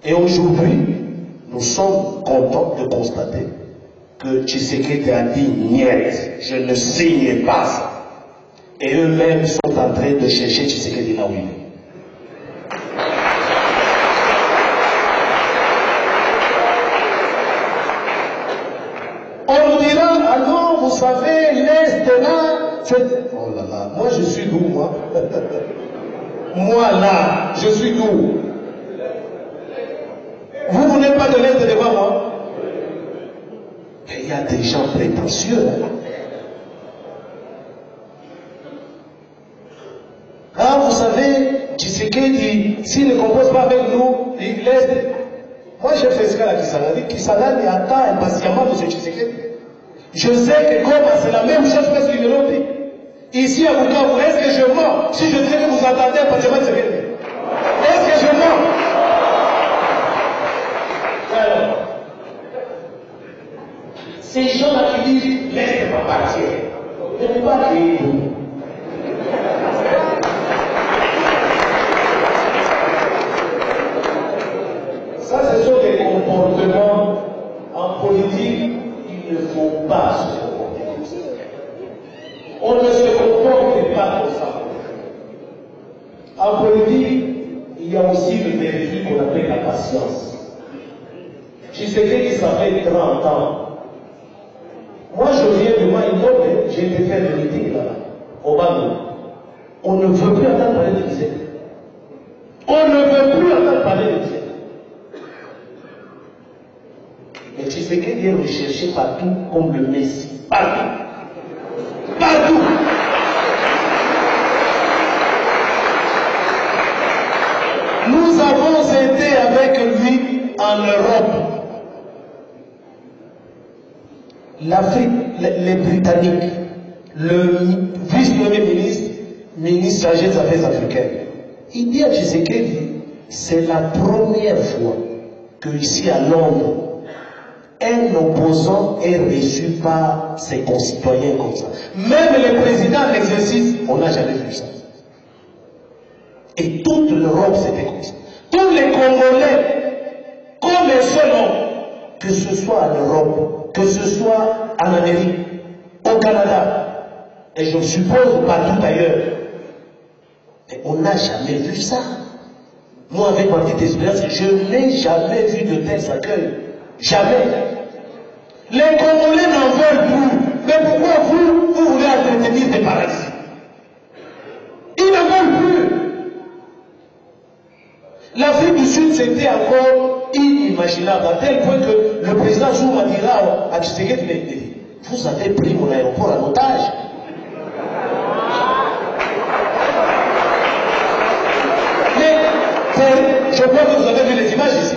Et aujourd'hui, nous sommes contents de constater que Tshisekedi a dit niet, je ne signe pas ça. Et eux-mêmes sont en train de chercher Tshisekedi là où il est. On nous dira, ah non, vous savez, l'Est là, oh là là, moi je suis d'où, moi? Moi là, je suis d'où? Vous n'êtes pas de l'Est devant moi? Mais il y a des gens prétentieux là. Ah, vous savez, Tshisekedi, s'il ne compose pas avec nous, l'Est. Moi j'ai fait ce cas-là Kisangani attend impatiemment de ce Tshisekedi. Je sais que comme c'est la même chose que ce qu'il l'ont dit. Ici à Bukavu, est-ce que je mens si je dis que vous attendez impatiemment de Tshisekedi? Est-ce que je mens? Alors, ces gens-là qui disent l'Est va partir, ne peut pas créer nous. Ça, ce sont des comportements en politique, il ne faut pas se comporter comme ça. On ne se comporte pas comme ça. En politique, il y a aussi le vertu qu'on appelle la patience. Tshisekedi, ça fait 30 ans. Moi, je viens de Maïmote, j'ai été faire le meeting là-bas, au Bangou. On ne veut plus entendre parler de Tshisekedi. On ne veut plus entendre parler de Tshisekedi. Mais Tshisekedi est recherché partout comme le Messie. Partout. Partout. Nous avons été avec lui en Europe. L'Afrique, les Britanniques, le vice-premier ministre, ministre chargé des Affaires africaines, il dit à Tshisekedi, c'est la première fois que ici à Londres, un opposant est reçu par ses concitoyens comme ça. Même les présidents d'exercice, on n'a jamais vu ça. Et toute l'Europe, c'était comme ça. Tous les Congolais, comme les seuls hommes, que ce soit en Europe, que ce soit en Amérique, au Canada, et je suppose partout ailleurs, mais on n'a jamais vu ça. Moi, avec ma petite expérience, je n'ai jamais vu de tels accueils. Jamais. Les Congolais n'en veulent plus. Mais pourquoi vous voulez entretenir des parasites? Ils n'en veulent plus. L'Afrique du Sud, c'était encore inimaginable, à tel point que le président Zouma dira à Tshisekedi, vous avez pris mon aéroport en otage. Mais je crois que vous avez vu les images ici.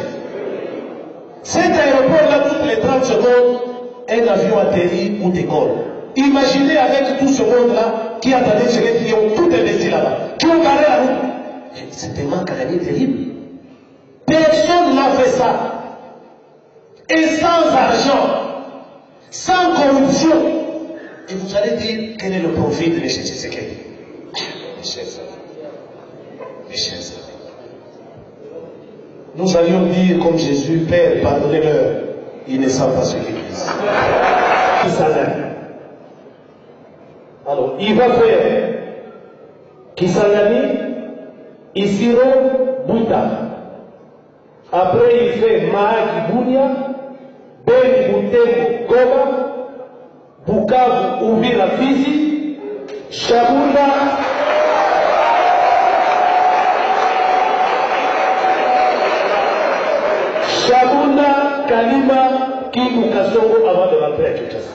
Cet aéroport-là, toutes les 30 secondes, un avion atterrit ou décolle. Imaginez avec tout ce monde-là qui attendait Tshisekedi, qui ont tout investi là-bas, qui ont garé la route. C'était un manque à gagner terrible. Personne n'a fait ça. Et sans argent, sans corruption. Et vous allez dire quel est le profit de l'échec Tshisekedi. Mes chers amis. Mes chers amis. Nous allions dire comme Jésus, Père, pardonnez-leur, ils ne savent pas ce qu'ils disent. Alors, il va faire Kisangani, Isiro, Bouta. Après, il fait Mahaki Bunia, Ben Butembo Goma, Bukavu Uvira Fizi, Shabunda, Kalima, Kimu Kasongo avant de rentrer à Kinshasa.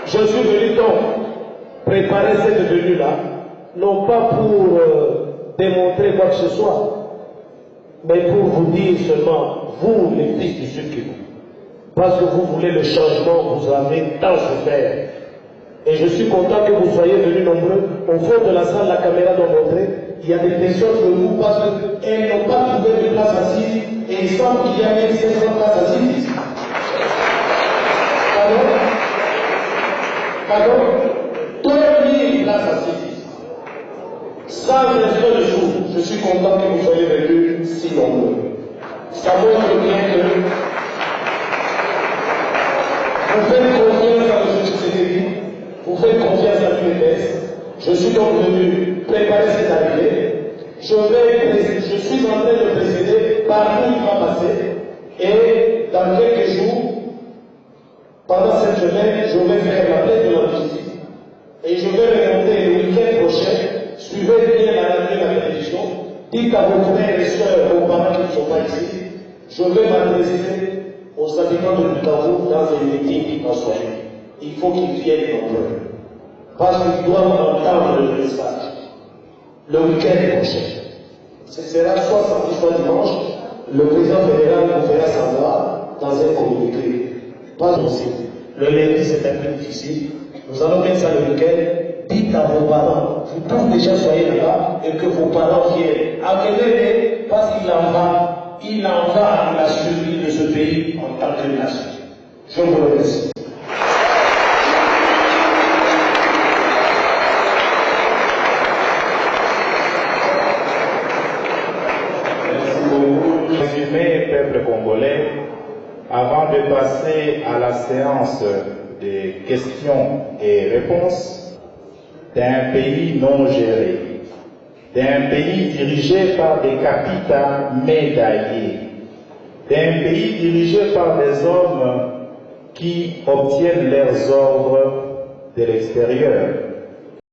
Je suis venu donc préparer cette venue-là, non pas pour démontrer quoi que ce soit, mais pour vous dire seulement, vous, les fils du Sud Kivu, parce que vous voulez le changement, vous avez tant souffert. Et je suis content que vous soyez venus nombreux. Au fond de la salle, la caméra doit montrer. Il y a des personnes que nous, parce qu'elles n'ont pas trouvé de place assise, et il semble qu'il y a 1500 places assises ici. Pardon 3000 places assises ici. Sans un seul jour, je suis content que vous soyez venus si nombreux. Ça montre bien que vous faites confiance à M. Tshisekedi, vous faites confiance à l'UNPS. Je suis donc venu préparer cette arrivée. Je suis en train de précéder par où il va passer. Et dans quelques jours, pendant cette semaine, je vais faire la plainte de la justice. Et je vais remonter le week-end prochain. Suivez bien la télévision. Dites à vos frères et sœurs, vos parents qui ne sont pas ici. Je vais m'adresser aux habitants de Bukavu dans un meeting en soirée. Il faut qu'ils viennent nombreux. Parce qu'ils doivent entendre le message. Le week-end prochain. Ce sera soit samedi, soit dimanche. Le président fédéral vous fera savoir dans un communiqué. Pas aussi. Le lundi, c'est un peu difficile. Nous allons mettre ça le week-end. Dites à vos parents, vous pouvez déjà soyez là-bas et que vos parents viennent. Accueillez-les parce qu'il en va de la survie de ce pays en tant que nation. Je vous remercie. Résumé, peuple congolais, avant de passer à la séance des questions et réponses, d'un pays non géré, d'un pays dirigé par des capitaines médaillés, d'un pays dirigé par des hommes qui obtiennent leurs ordres de l'extérieur,